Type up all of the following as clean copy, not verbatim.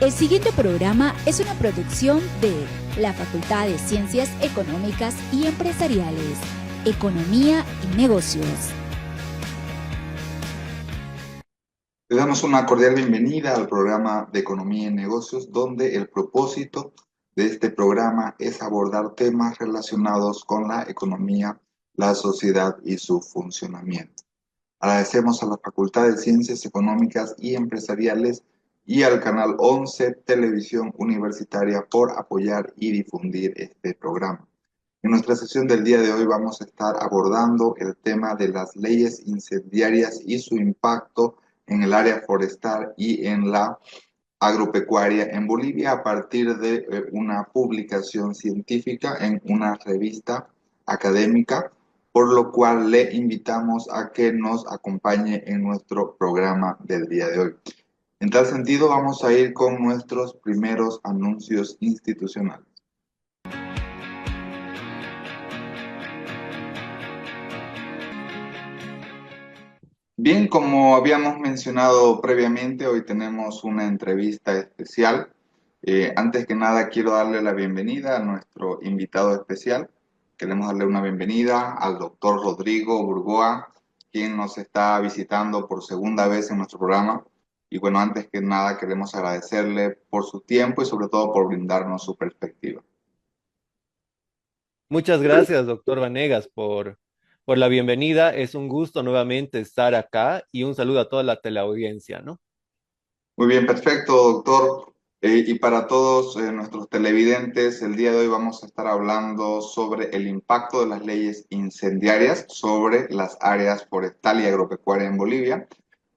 El siguiente programa es una producción de la Facultad de Ciencias Económicas y Empresariales, Economía y Negocios. Le damos una cordial bienvenida al programa de Economía y Negocios, donde el propósito de este programa es abordar temas relacionados con la economía, la sociedad y su funcionamiento. Agradecemos a la Facultad de Ciencias Económicas y Empresariales y al Canal 11 Televisión Universitaria por apoyar y difundir este programa. En nuestra sesión del día de hoy vamos a estar abordando el tema de las leyes incendiarias y su impacto en el área forestal y en la agropecuaria en Bolivia a partir de una publicación científica en una revista académica, por lo cual le invitamos a que nos acompañe en nuestro programa del día de hoy. En tal sentido, vamos a ir con nuestros primeros anuncios institucionales. Bien, como habíamos mencionado previamente, hoy tenemos una entrevista especial. Antes que nada, quiero darle la bienvenida a nuestro invitado especial. Queremos darle una bienvenida al doctor Rodrigo Burgoa, quien nos está visitando por segunda vez en nuestro programa. Y bueno, antes que nada, queremos agradecerle por su tiempo y sobre todo por brindarnos su perspectiva. Muchas gracias, doctor Vanegas, por la bienvenida. Es un gusto nuevamente estar acá y un saludo a toda la teleaudiencia, ¿no? Muy bien, perfecto, doctor. Y para todos nuestros televidentes, el día de hoy vamos a estar hablando sobre el impacto de las leyes incendiarias sobre las áreas forestal y agropecuaria en Bolivia.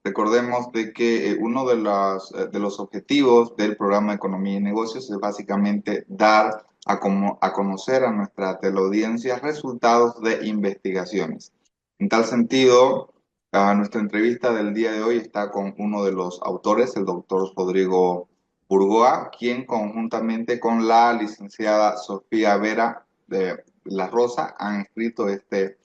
Recordemos de que uno de los objetivos del programa Economía y Negocios es básicamente dar a conocer a nuestra teleaudiencia resultados de investigaciones. En tal sentido, nuestra entrevista del día de hoy está con uno de los autores, el doctor Rodrigo Burgoa, quien conjuntamente con la licenciada Sofía Vera de La Rosa han escrito este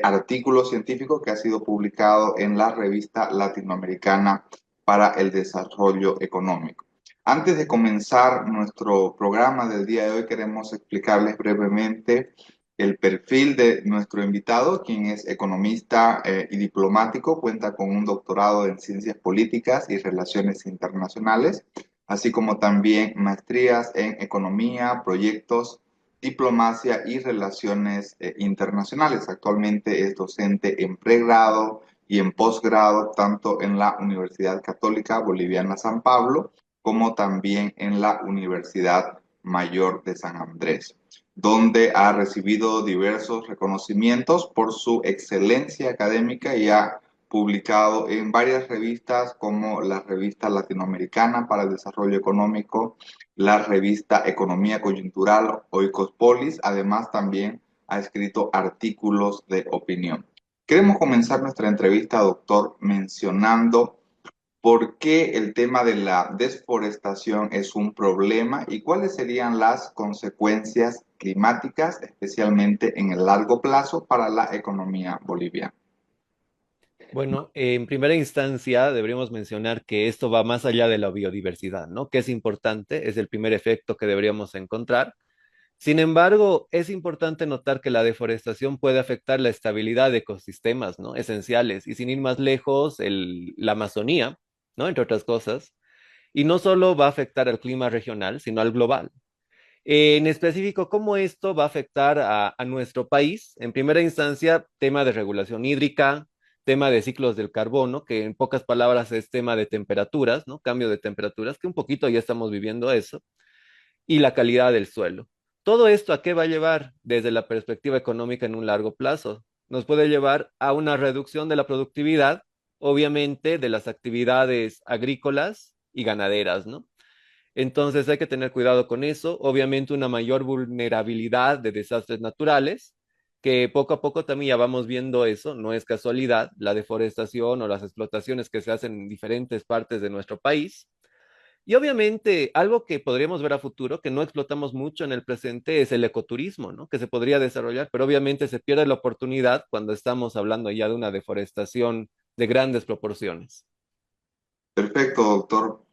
artículo científico que ha sido publicado en la revista latinoamericana para el desarrollo económico. Antes de comenzar nuestro programa del día de hoy, queremos explicarles brevemente el perfil de nuestro invitado, quien es economista y diplomático, cuenta con un doctorado en ciencias políticas y relaciones internacionales, así como también maestrías en economía, proyectos, diplomacia y relaciones internacionales. Actualmente es docente en pregrado y en posgrado, tanto en la Universidad Católica Boliviana San Pablo, como también en la Universidad Mayor de San Andrés, donde ha recibido diversos reconocimientos por su excelencia académica y ha publicado en varias revistas como la Revista Latinoamericana para el Desarrollo Económico, la revista Economía Coyuntural o Ecospolis. Además, también ha escrito artículos de opinión. Queremos comenzar nuestra entrevista, doctor, mencionando por qué el tema de la desforestación es un problema y cuáles serían las consecuencias climáticas, especialmente en el largo plazo, para la economía boliviana. Bueno, en primera instancia deberíamos mencionar que esto va más allá de la biodiversidad, ¿no? Que es importante, es el primer efecto que deberíamos encontrar. Sin embargo, es importante notar que la deforestación puede afectar la estabilidad de ecosistemas, ¿no? Esenciales. Y sin ir más lejos, la Amazonía, ¿no? Entre otras cosas. Y no solo va a afectar al clima regional, sino al global. En específico, ¿cómo esto va a afectar a nuestro país? En primera instancia, tema de regulación hídrica, tema de ciclos del carbono, que en pocas palabras es tema de temperaturas, ¿no? Cambio de temperaturas, que un poquito ya estamos viviendo eso, y la calidad del suelo. ¿Todo esto a qué va a llevar desde la perspectiva económica en un largo plazo? Nos puede llevar a una reducción de la productividad, obviamente, de las actividades agrícolas y ganaderas, ¿no? Entonces hay que tener cuidado con eso. Obviamente una mayor vulnerabilidad de desastres naturales, que poco a poco también ya vamos viendo eso, no es casualidad, la deforestación o las explotaciones que se hacen en diferentes partes de nuestro país. Y obviamente algo que podríamos ver a futuro, que no explotamos mucho en el presente, es el ecoturismo, ¿no? Que se podría desarrollar, pero obviamente se pierde la oportunidad cuando estamos hablando ya de una deforestación de grandes proporciones. Perfecto, doctor.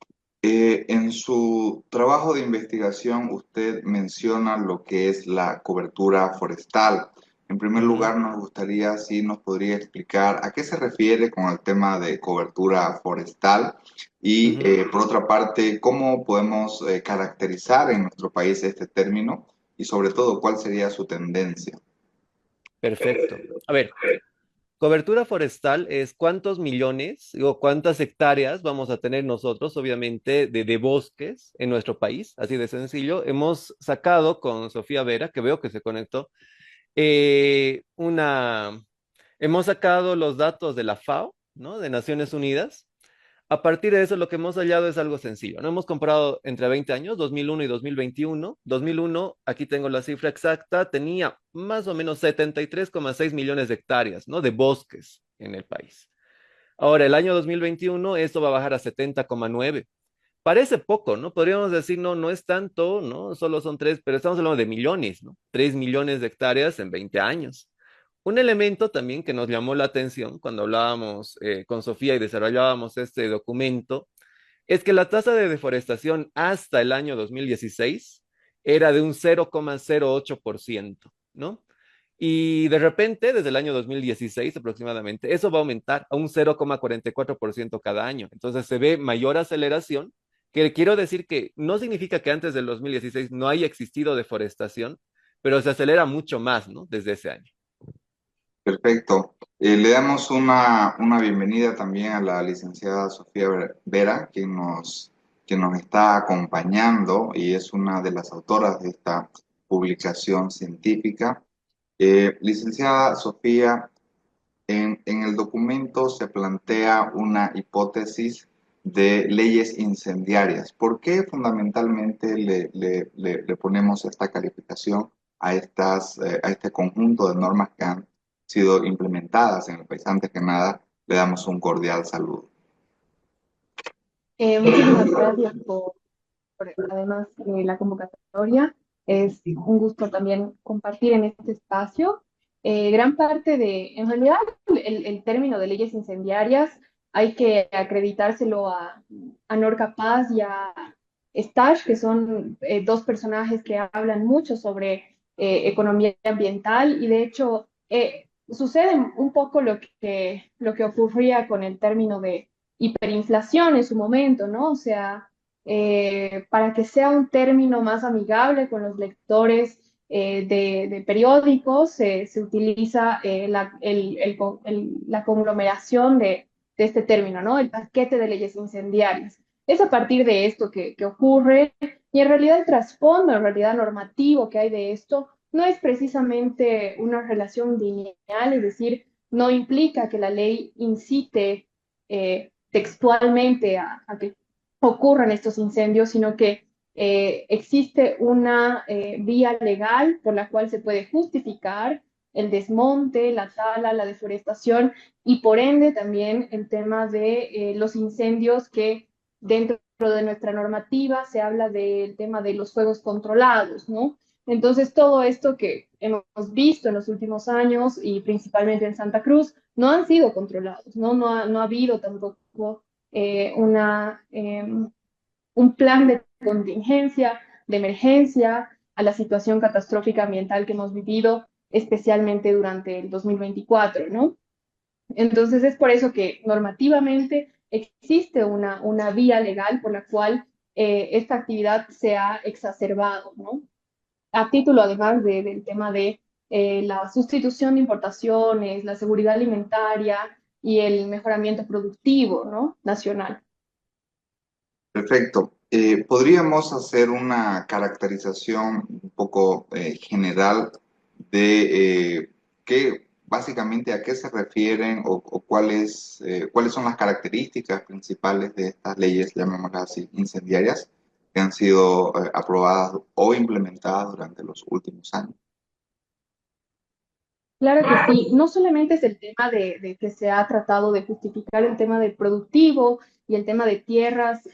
En su trabajo de investigación, usted menciona lo que es la cobertura forestal. En primer Ujú, lugar, nos gustaría si nos podría explicar a qué se refiere con el tema de cobertura forestal y, ujú. por otra parte, cómo podemos caracterizar en nuestro país este término y, sobre todo, cuál sería su tendencia. Perfecto. A ver, cobertura forestal es cuántos millones o cuántas hectáreas vamos a tener nosotros, obviamente, de bosques en nuestro país, así de sencillo. Hemos sacado con Sofía Vera, que veo que se conectó, eh, una, hemos sacado los datos de la FAO, ¿no? De Naciones Unidas. A partir de eso, lo que hemos hallado es algo sencillo, ¿no? Hemos comparado entre 20 años, 2001 y 2021. 2001, aquí tengo la cifra exacta, tenía más o menos 73,6 millones de hectáreas, ¿no? De bosques en el país. Ahora, el año 2021, esto va a bajar a 70,9. Parece poco, ¿no? Podríamos decir, no, no es tanto, ¿no? Solo son tres, pero estamos hablando de millones, ¿no? 3 millones de hectáreas en 20 años. Un elemento también que nos llamó la atención cuando hablábamos con Sofía y desarrollábamos este documento es que la tasa de deforestación hasta el año 2016 era de un 0,08%, ¿no? Y de repente, desde el año 2016 aproximadamente, eso va a aumentar a un 0,44% cada año. Entonces se ve mayor aceleración, que quiero decir que no significa que antes del 2016 no haya existido deforestación, pero se acelera mucho más, ¿no? Desde ese año. Perfecto. Le damos una bienvenida también a la licenciada Sofía Vera, quien nos está acompañando y es una de las autoras de esta publicación científica. Licenciada Sofía, en el documento se plantea una hipótesis de leyes incendiarias. ¿Por qué fundamentalmente le ponemos esta calificación a este conjunto de normas que han sido implementadas en el país? Antes que nada, le damos un cordial saludo. Muchísimas gracias por además la convocatoria. Es un gusto también compartir en este espacio. Gran parte en realidad, el término de leyes incendiarias hay que acreditárselo a Norca Paz y a Stash, que son dos personajes que hablan mucho sobre economía ambiental y de hecho sucede un poco lo que ocurría con el término de hiperinflación en su momento, ¿no? O sea, para que sea un término más amigable con los lectores de periódicos, se utiliza la conglomeración de este término, ¿no? El paquete de leyes incendiarias. Es a partir de esto que ocurre y en realidad el trasfondo, en realidad normativo que hay de esto, no es precisamente una relación lineal, es decir, no implica que la ley incite textualmente a que ocurran estos incendios, sino que existe una vía legal por la cual se puede justificar el desmonte, la tala, la deforestación y por ende también el tema de los incendios que dentro de nuestra normativa se habla del tema de los fuegos controlados, ¿no? Entonces, todo esto que hemos visto en los últimos años y principalmente en Santa Cruz no han sido controlados, ¿no? No ha habido tampoco eh, una, eh, un plan de contingencia, de emergencia a la situación catastrófica ambiental que hemos vivido, especialmente durante el 2024, ¿no? Entonces es por eso que normativamente existe una vía legal por la cual esta actividad se ha exacerbado, ¿no? A título además del tema de la sustitución de importaciones, la seguridad alimentaria y el mejoramiento productivo, ¿no? Nacional. Perfecto. ¿Podríamos hacer una caracterización un poco general de básicamente a qué se refieren o cuáles son las características principales de estas leyes, llamémoslas así, incendiarias, que han sido aprobadas o implementadas durante los últimos años? Claro que sí, no solamente es el tema de que se ha tratado de justificar el tema del productivo y el tema de tierras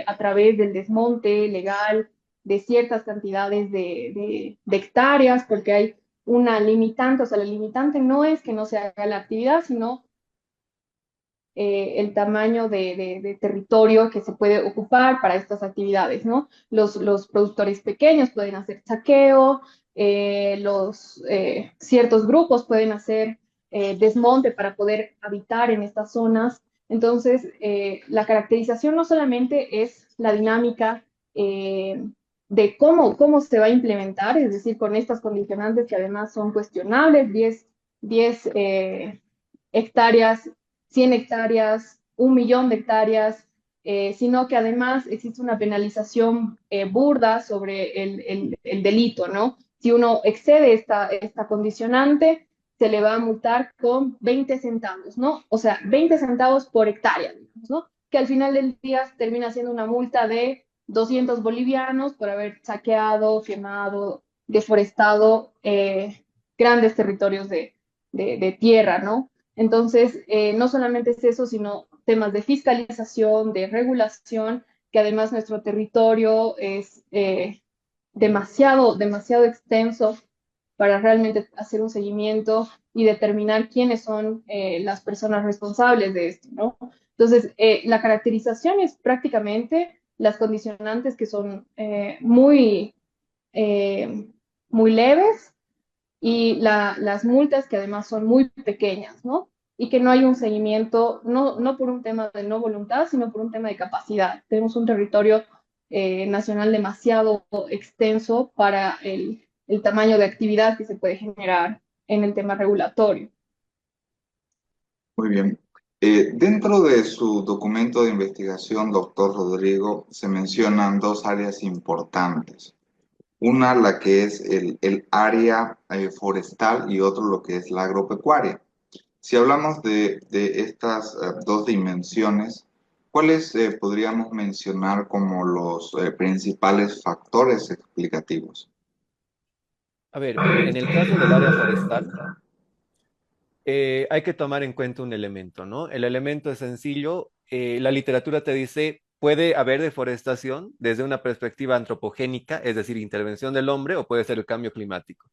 a través del desmonte legal de ciertas cantidades de hectáreas, porque hay una limitante, o sea, la limitante no es que no se haga la actividad, sino el tamaño de territorio que se puede ocupar para estas actividades, ¿no? Los productores pequeños pueden hacer saqueo, ciertos grupos pueden hacer desmonte para poder habitar en estas zonas. Entonces, la caracterización no solamente es la dinámica de cómo se va a implementar, es decir, con estas condicionantes que además son cuestionables, 10 hectáreas, 100 hectáreas, 1 millón de hectáreas, sino que además existe una penalización burda sobre el delito, ¿no? Si uno excede esta condicionante, se le va a multar con 20 centavos, ¿no? O sea, 20 centavos por hectárea, digamos, ¿no? Que al final del día termina siendo una multa de 200 bolivianos por haber saqueado, quemado, deforestado grandes territorios de tierra, ¿no? Entonces, no solamente es eso, sino temas de fiscalización, de regulación, que además nuestro territorio es demasiado extenso para realmente hacer un seguimiento y determinar quiénes son las personas responsables de esto, ¿no? Entonces, la caracterización es prácticamente las condicionantes que son eh, muy leves y las multas que además son muy pequeñas, ¿no? Y que no hay un seguimiento, no por un tema de no voluntad, sino por un tema de capacidad. Tenemos un territorio nacional demasiado extenso para el tamaño de actividad que se puede generar en el tema regulatorio. Muy bien. Dentro de su documento de investigación, doctor Rodrigo, se mencionan dos áreas importantes. Una, la que es el área forestal y otro lo que es la agropecuaria. Si hablamos de estas dos dimensiones, ¿cuáles podríamos mencionar como los principales factores explicativos? A ver, en el caso del área forestal, hay que tomar en cuenta un elemento, ¿no? El elemento es sencillo. La literatura te dice, puede haber deforestación desde una perspectiva antropogénica, es decir, intervención del hombre, o puede ser el cambio climático.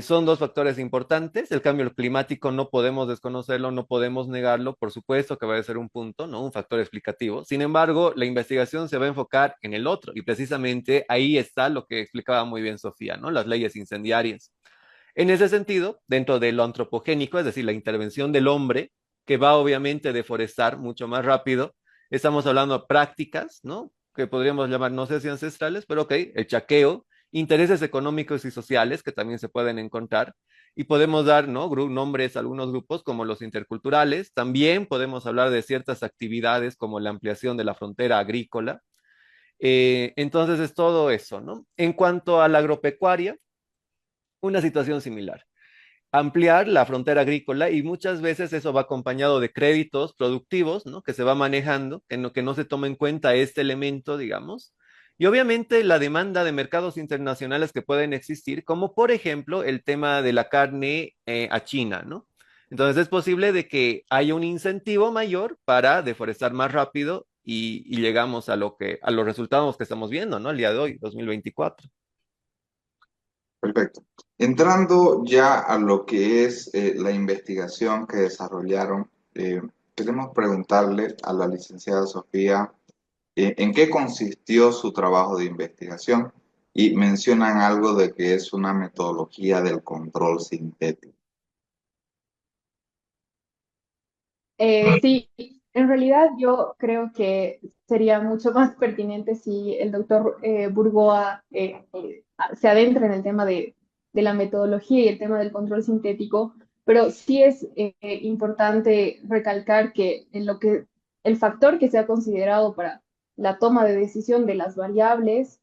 Son dos factores importantes. El cambio climático no podemos desconocerlo, no podemos negarlo. Por supuesto que va a ser un punto, ¿no? Un factor explicativo. Sin embargo, la investigación se va a enfocar en el otro y precisamente ahí está lo que explicaba muy bien Sofía, ¿no? Las leyes incendiarias. En ese sentido, dentro de lo antropogénico, es decir, la intervención del hombre, que va obviamente a deforestar mucho más rápido, estamos hablando de prácticas, ¿no? Que podríamos llamar, no sé si ancestrales, pero ok, el chaqueo, intereses económicos y sociales que también se pueden encontrar, y podemos dar, ¿no? Nombres a algunos grupos como los interculturales, también podemos hablar de ciertas actividades como la ampliación de la frontera agrícola. Entonces es todo eso, ¿no? En cuanto a la agropecuaria, una situación similar, ampliar la frontera agrícola y muchas veces eso va acompañado de créditos productivos, ¿no? Que se va manejando, que no se toma en cuenta este elemento, digamos. Y obviamente la demanda de mercados internacionales que pueden existir, como por ejemplo el tema de la carne a China, ¿no? Entonces es posible de que haya un incentivo mayor para deforestar más rápido y llegamos a los resultados que estamos viendo, ¿no? El día de hoy, 2024. Perfecto. Entrando ya a lo que es la investigación que desarrollaron, queremos preguntarle a la licenciada Sofía en qué consistió su trabajo de investigación y mencionan algo de que es una metodología del control sintético. Sí, en realidad yo creo que sería mucho más pertinente si el doctor Burgoa se adentra en el tema de la metodología y el tema del control sintético, pero sí es importante recalcar que el factor que se ha considerado para la toma de decisión de las variables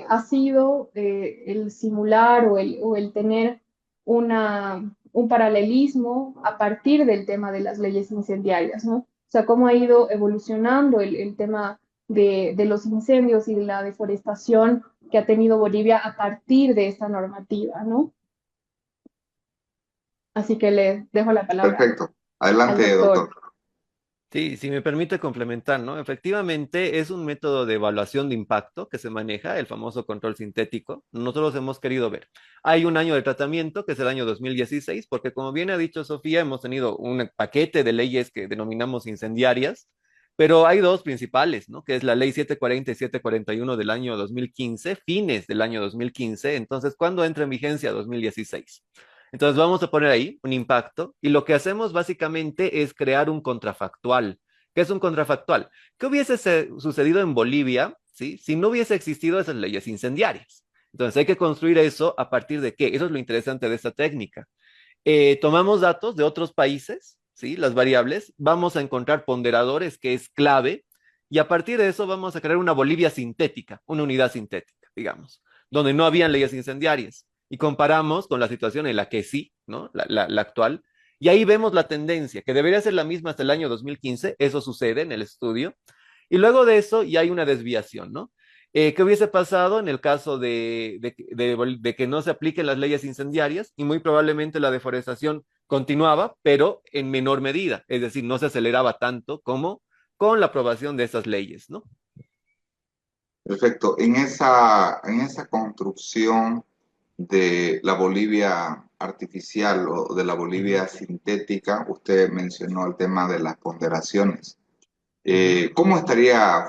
ha sido el simular o el tener un paralelismo a partir del tema de las leyes incendiarias, ¿no? O sea, cómo ha ido evolucionando el tema de los incendios y de la deforestación que ha tenido Bolivia a partir de esta normativa, ¿no? Así que le dejo la palabra Perfecto. al Adelante, doctor. doctor. Sí, si me permite complementar, ¿no? Efectivamente, es un método de evaluación de impacto que se maneja, el famoso control sintético. Nosotros hemos querido ver. Hay un año de tratamiento, que es el año 2016, porque como bien ha dicho Sofía, hemos tenido un paquete de leyes que denominamos incendiarias, pero hay dos principales, ¿no? Que es la ley 740 y 741 del año 2015, fines del año 2015. Entonces, ¿cuándo entra en vigencia? 2016. Entonces vamos a poner ahí un impacto y lo que hacemos básicamente es crear un contrafactual. ¿Qué es un contrafactual? ¿Qué hubiese sucedido en Bolivia, ¿sí? Si no hubiese existido esas leyes incendiarias? Entonces hay que construir eso a partir de qué. Eso es lo interesante de esta técnica. Tomamos datos de otros países, ¿sí? Las variables, vamos a encontrar ponderadores que es clave y a partir de eso vamos a crear una Bolivia sintética, una unidad sintética, digamos, donde no habían leyes incendiarias y comparamos con la situación en la que sí, ¿no? La actual. Y ahí vemos la tendencia, que debería ser la misma hasta el año 2015, eso sucede en el estudio, y luego de eso ya hay una desviación, ¿no? ¿Qué hubiese pasado en el caso de que no se apliquen las leyes incendiarias? Y muy probablemente la deforestación continuaba, pero en menor medida, es decir, no se aceleraba tanto como con la aprobación de esas leyes, ¿no? Perfecto. En esa construcción de la Bolivia artificial o de la Ujú, Bolivia sintética, usted mencionó el tema de las ponderaciones. ujú. ¿Cómo estaría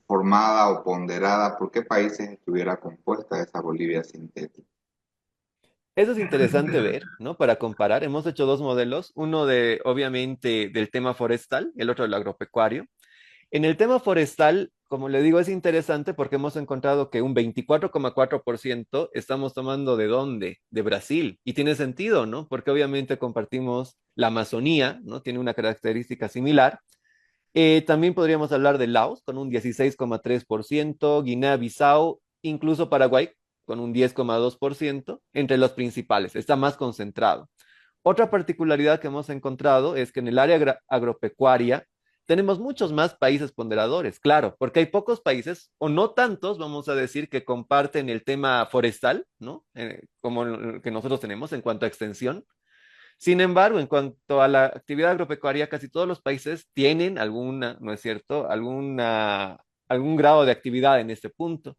formada o ponderada? ¿Por qué países estuviera compuesta esa Bolivia sintética? Eso es interesante ver, ¿no? Para comparar, hemos hecho dos modelos, uno de, obviamente, del tema forestal, el otro del agropecuario. En el tema forestal, como le digo, es interesante porque hemos encontrado que un 24,4% estamos tomando ¿de dónde? De Brasil. Y tiene sentido, ¿no? Porque obviamente compartimos la Amazonía, ¿no? Tiene una característica similar. También podríamos hablar de Laos con un 16,3%, Guinea-Bissau, incluso Paraguay con un 10,2% entre los principales. Está más concentrado. Otra particularidad que hemos encontrado es que en el área agropecuaria tenemos muchos más países ponderadores, claro, porque hay pocos países, o no tantos, vamos a decir, que comparten el tema forestal, ¿no? Como el que nosotros tenemos en cuanto a extensión. Sin embargo, en cuanto a la actividad agropecuaria, casi todos los países tienen alguna, ¿no es cierto?, algún grado de actividad en este punto.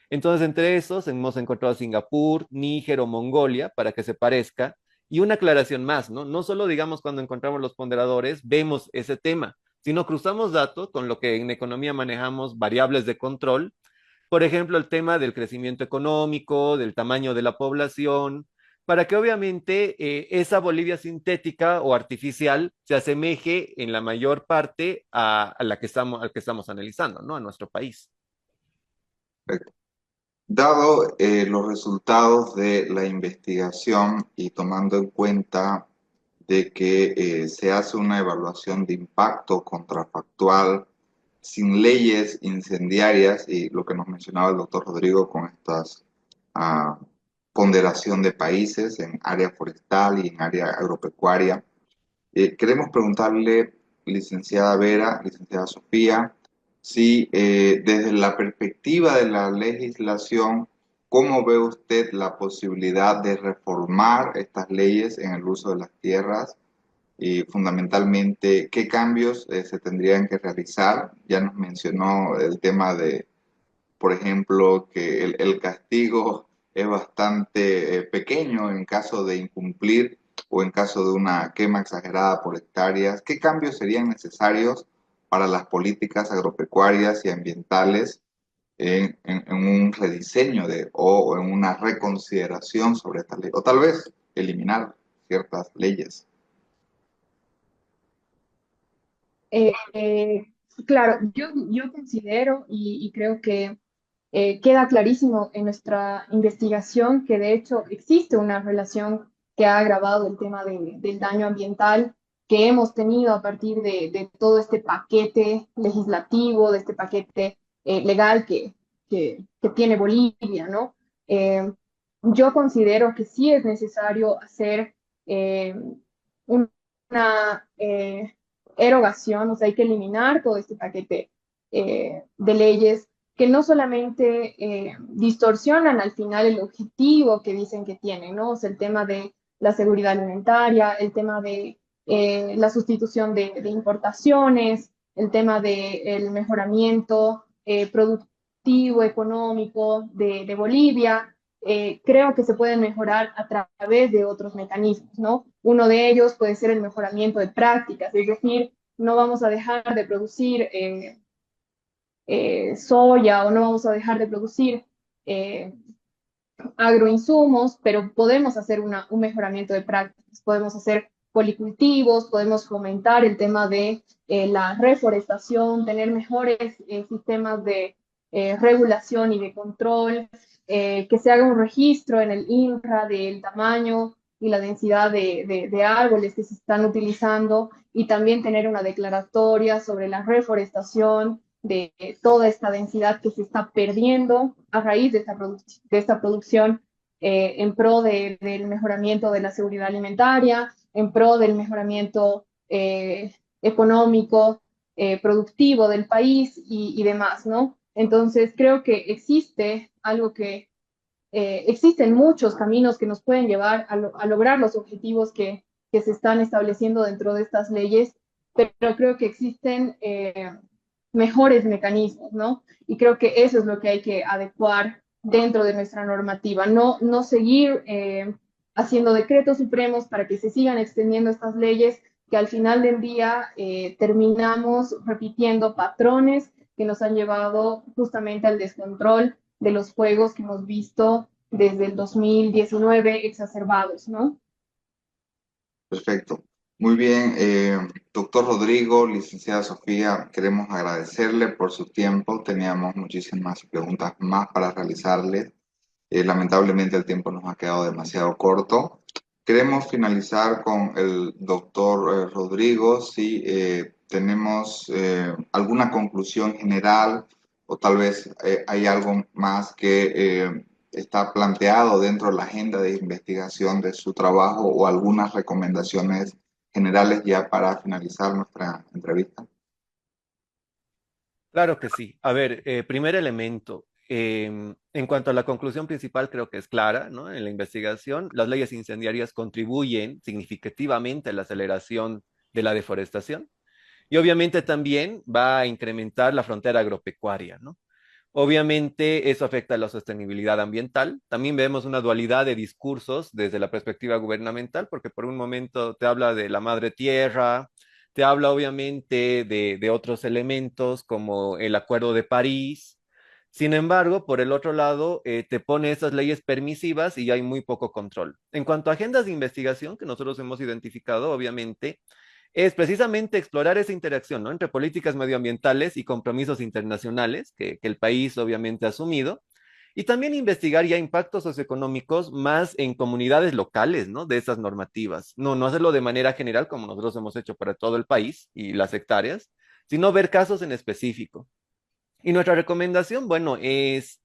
Entonces, entre esos hemos encontrado Singapur, Níger o Mongolia, para que se parezca. Y una aclaración más, ¿no? No solo, digamos, cuando encontramos los ponderadores, vemos ese tema, sino cruzamos datos con lo que en economía manejamos variables de control. Por ejemplo, el tema del crecimiento económico, del tamaño de la población, para que obviamente esa Bolivia sintética o artificial se asemeje en la mayor parte a la que estamos, al que estamos analizando, ¿no? A nuestro país. Dado los resultados de la investigación y tomando en cuenta de que se hace una evaluación de impacto contrafactual sin leyes incendiarias y lo que nos mencionaba el doctor Rodrigo con estas ah, ponderación de países en área forestal y en área agropecuaria, queremos preguntarle, licenciada Vera, licenciada Sofía, si desde la perspectiva de la legislación, ¿cómo ve usted la posibilidad de reformar estas leyes en el uso de las tierras? Y fundamentalmente, ¿qué cambios se tendrían que realizar? Ya nos mencionó el tema de, por ejemplo, que el castigo es bastante pequeño en caso de incumplir o en caso de una quema exagerada por hectáreas. ¿Qué cambios serían necesarios para las políticas agropecuarias y ambientales en un rediseño o en una reconsideración sobre esta ley? O tal vez eliminar ciertas leyes. Eh, eh, claro, yo considero y creo que queda clarísimo en nuestra investigación que de hecho existe una relación que ha agravado el tema del daño ambiental que hemos tenido a partir de todo este paquete legislativo, de este paquete legal que tiene Bolivia, ¿no? Eh, yo considero que sí es necesario hacer eh, una erogación, o sea, hay que eliminar todo este paquete de leyes que no solamente distorsionan al final el objetivo que dicen que tienen, ¿no? O sea, el tema de la seguridad alimentaria, el tema la sustitución de importaciones, el tema del mejoramiento productivo, económico de Bolivia. Creo que se pueden mejorar a través de otros mecanismos, ¿no? Uno de ellos puede ser el mejoramiento de prácticas, es decir, no vamos a dejar de producir soya o no vamos a dejar de producir eh, agroinsumos, pero podemos hacer un mejoramiento de prácticas, podemos hacer policultivos, podemos fomentar el tema de la reforestación, tener mejores sistemas de regulación y de control, que se haga un registro en el INRA del tamaño y la densidad de árboles que se están utilizando y también tener una declaratoria sobre la reforestación de toda esta densidad que se está perdiendo a raíz de esta producción en pro del mejoramiento de la seguridad alimentaria, en pro del mejoramiento económico, productivo del país y demás, ¿no? Entonces, creo que existe algo que, existen muchos caminos que nos pueden llevar a lograr los objetivos que se están estableciendo dentro de estas leyes, pero creo que existen mejores mecanismos, ¿no? Y creo que eso es lo que hay que adecuar dentro de nuestra normativa, no seguir haciendo decretos supremos para que se sigan extendiendo estas leyes que al final del día terminamos repitiendo patrones que nos han llevado justamente al descontrol de los juegos que hemos visto desde el 2019 exacerbados, ¿no? Perfecto. Muy bien, doctor Rodrigo, licenciada Sofía, queremos agradecerle por su tiempo. Teníamos muchísimas preguntas más para realizarle. Lamentablemente el tiempo nos ha quedado demasiado corto. Queremos finalizar con el doctor Rodrigo, si tenemos alguna conclusión general o tal vez hay algo más que está planteado dentro de la agenda de investigación de su trabajo o algunas recomendaciones generales ya para finalizar nuestra entrevista. Claro que sí. A ver, primer elemento. En cuanto a la conclusión principal, creo que es clara, ¿no? En la investigación, las leyes incendiarias contribuyen significativamente a la aceleración de la deforestación y obviamente también va a incrementar la frontera agropecuaria, ¿no? Obviamente eso afecta a la sostenibilidad ambiental. También vemos una dualidad de discursos desde la perspectiva gubernamental, porque por un momento te habla de la madre tierra, te habla obviamente de otros elementos como el Acuerdo de París. Sin embargo, por el otro lado, te pone esas leyes permisivas y hay muy poco control. En cuanto a agendas de investigación que nosotros hemos identificado, obviamente, es precisamente explorar esa interacción, ¿no? Entre políticas medioambientales y compromisos internacionales que el país obviamente ha asumido, y también investigar ya impactos socioeconómicos más en comunidades locales, ¿no? De esas normativas. No hacerlo de manera general como nosotros hemos hecho para todo el país y las hectáreas, sino ver casos en específico. Y nuestra recomendación, bueno, es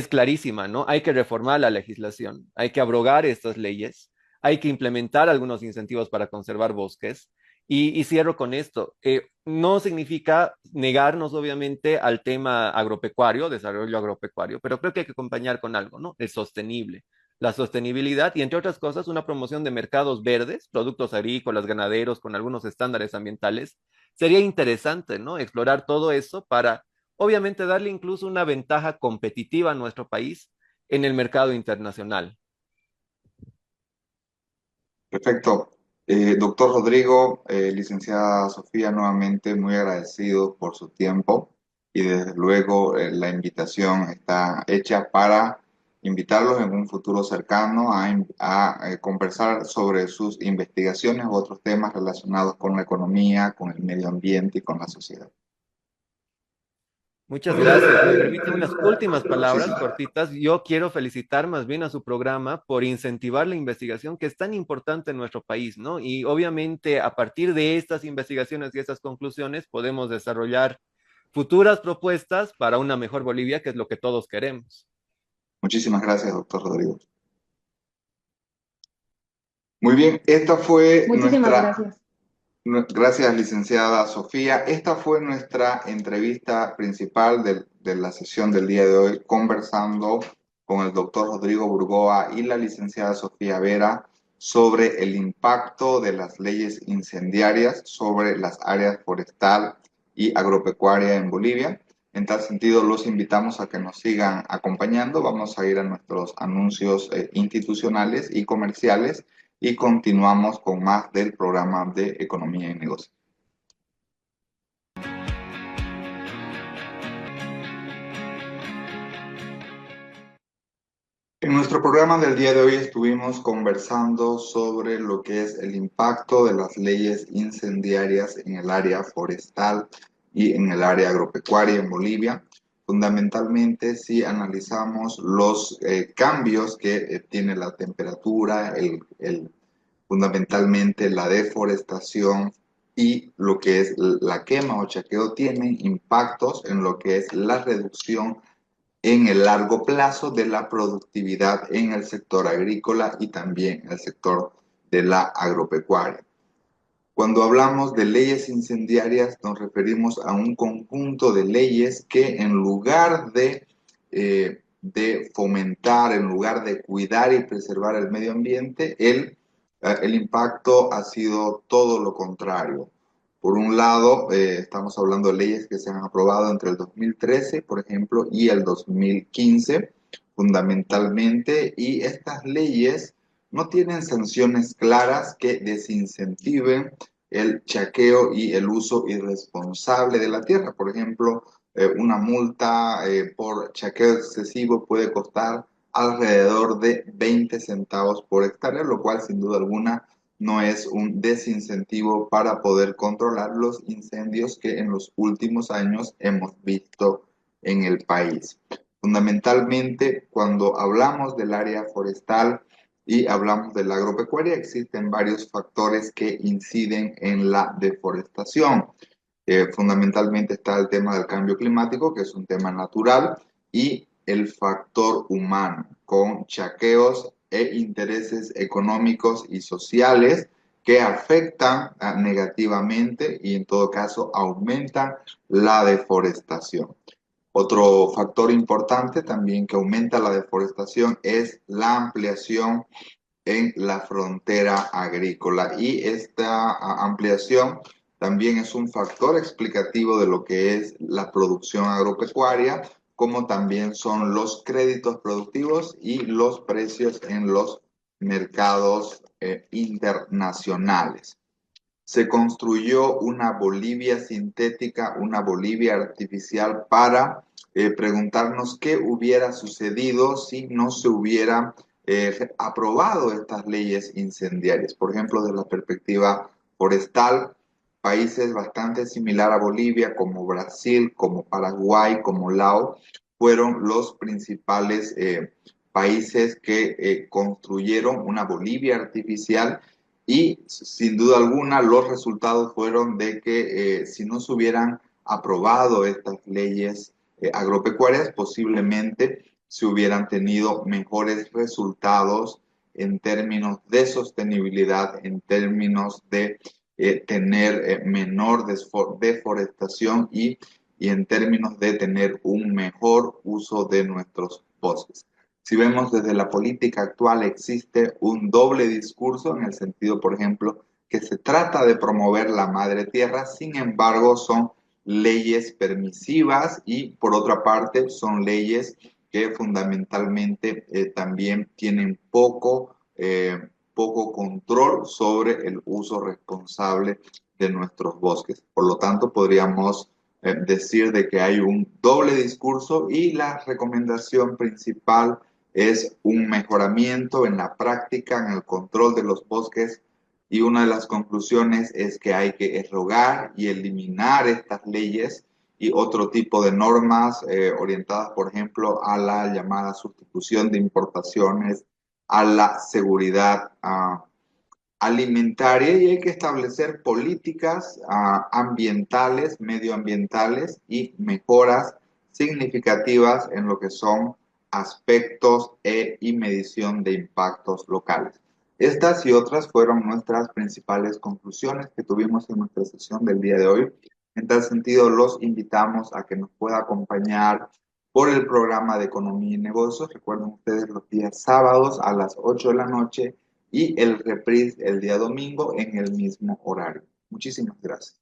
clarísima, ¿no? Hay que reformar la legislación, hay que abrogar estas leyes, hay que implementar algunos incentivos para conservar bosques. Y cierro con esto. No significa negarnos, obviamente, al tema agropecuario, desarrollo agropecuario, pero creo que hay que acompañar con algo, ¿no? El sostenible, la sostenibilidad y, entre otras cosas, una promoción de mercados verdes, productos agrícolas, ganaderos, con algunos estándares ambientales. Sería interesante, ¿no? Explorar todo eso para obviamente darle incluso una ventaja competitiva a nuestro país en el mercado internacional. Perfecto. Doctor Rodrigo, licenciada Sofía, nuevamente muy agradecido por su tiempo y desde luego la invitación está hecha para invitarlos en un futuro cercano a conversar sobre sus investigaciones u otros temas relacionados con la economía, con el medio ambiente y con la sociedad. Muchas gracias. Me permite unas últimas palabras Muchísimas. cortitas. Yo quiero felicitar más bien a su programa por incentivar la investigación que es tan importante en nuestro país, ¿no? Y obviamente a partir de estas investigaciones y estas conclusiones podemos desarrollar futuras propuestas para una mejor Bolivia, que es lo que todos queremos. Muchísimas gracias, doctor Rodrigo. Muy bien, esta fue Muchísimas nuestra. gracias. Gracias, licenciada Sofía. Esta fue nuestra entrevista principal de la sesión del día de hoy, conversando con el doctor Rodrigo Burgoa y la licenciada Sofía Vera sobre el impacto de las leyes incendiarias sobre las áreas forestal y agropecuaria en Bolivia. En tal sentido, los invitamos a que nos sigan acompañando. Vamos a ir a nuestros anuncios institucionales y comerciales y continuamos con más del programa de Economía y Negocios. En nuestro programa del día de hoy estuvimos conversando sobre lo que es el impacto de las leyes incendiarias en el área forestal y en el área agropecuaria en Bolivia. Fundamentalmente, si analizamos los cambios que tiene la temperatura, fundamentalmente la deforestación y lo que es la quema o chaqueo, tienen impactos en lo que es la reducción en el largo plazo de la productividad en el sector agrícola y también en el sector de la agropecuaria. Cuando hablamos de leyes incendiarias, nos referimos a un conjunto de leyes que en lugar de fomentar, en lugar de cuidar y preservar el medio ambiente, el impacto ha sido todo lo contrario. Por un lado, estamos hablando de leyes que se han aprobado entre el 2013, por ejemplo, y el 2015, fundamentalmente, y estas leyes no tienen sanciones claras que desincentiven el chaqueo y el uso irresponsable de la tierra. Por ejemplo, una multa por chaqueo excesivo puede costar alrededor de 20 centavos por hectárea, lo cual sin duda alguna no es un desincentivo para poder controlar los incendios que en los últimos años hemos visto en el país. Fundamentalmente, cuando hablamos del área forestal y hablamos de la agropecuaria, existen varios factores que inciden en la deforestación. Fundamentalmente está el tema del cambio climático, que es un tema natural, y el factor humano, con chaqueos e intereses económicos y sociales que afectan negativamente y en todo caso aumentan la deforestación. Otro factor importante también que aumenta la deforestación es la ampliación en la frontera agrícola, y esta ampliación también es un factor explicativo de lo que es la producción agropecuaria, como también son los créditos productivos y los precios en los mercados internacionales. Se construyó una Bolivia sintética, una Bolivia artificial para preguntarnos qué hubiera sucedido si no se hubieran aprobado estas leyes incendiarias. Por ejemplo, desde la perspectiva forestal, países bastante similares a Bolivia, como Brasil, como Paraguay, como Laos, fueron los principales países que construyeron una Bolivia artificial, y sin duda alguna los resultados fueron de que si no se hubieran aprobado estas leyes agropecuarias, posiblemente se hubieran tenido mejores resultados en términos de sostenibilidad, en términos de tener menor deforestación y en términos de tener un mejor uso de nuestros bosques. Si vemos desde la política actual, existe un doble discurso en el sentido, por ejemplo, que se trata de promover la madre tierra, sin embargo, son leyes permisivas y, por otra parte, son leyes que fundamentalmente también tienen poco control sobre el uso responsable de nuestros bosques. Por lo tanto, podríamos decir de que hay un doble discurso, y la recomendación principal es un mejoramiento en la práctica, en el control de los bosques, y una de las conclusiones es que hay que erogar y eliminar estas leyes y otro tipo de normas orientadas, por ejemplo, a la llamada sustitución de importaciones, a la seguridad alimentaria, y hay que establecer políticas ambientales, medioambientales y mejoras significativas en lo que son aspectos y medición de impactos locales. Estas y otras fueron nuestras principales conclusiones que tuvimos en nuestra sesión del día de hoy. En tal sentido, los invitamos a que nos pueda acompañar por el programa de Economía y Negocios. Recuerden ustedes, los días sábados a las 8 de la noche y el reprise el día domingo en el mismo horario. Muchísimas gracias.